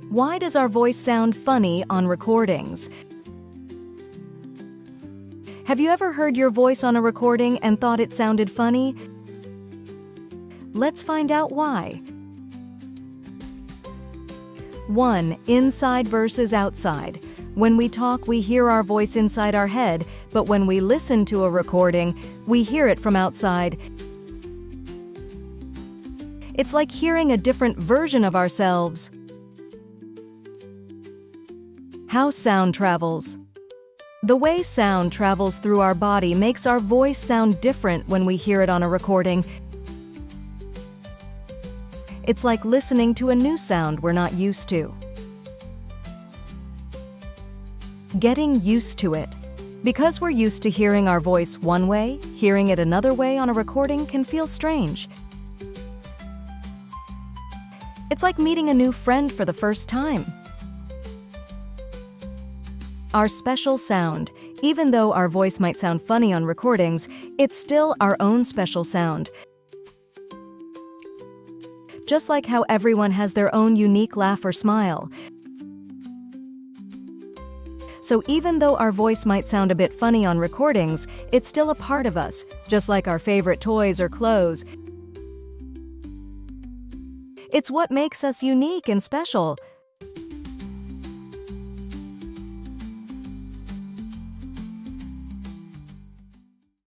Why does our voice sound funny on recordings? Have you ever heard your voice on a recording and thought it sounded funny? Let's find out why. 1. Inside versus outside. When we talk, we hear our voice inside our head, but when we listen to a recording, we hear it from outside. It's like hearing a different version of ourselves. How sound travels. The way sound travels through our body makes our voice sound different when we hear it on a recording. It's like listening to a new sound we're not used to. Getting used to it. Because we're used to hearing our voice one way, hearing it another way on a recording can feel strange. It's like meeting a new friend for the first time. Our special sound. Even though our voice might sound funny on recordings, it's still our own special sound. Just like how everyone has their own unique laugh or smile. So even though our voice might sound a bit funny on recordings, it's still a part of us, just like our favorite toys or clothes. It's what makes us unique and special.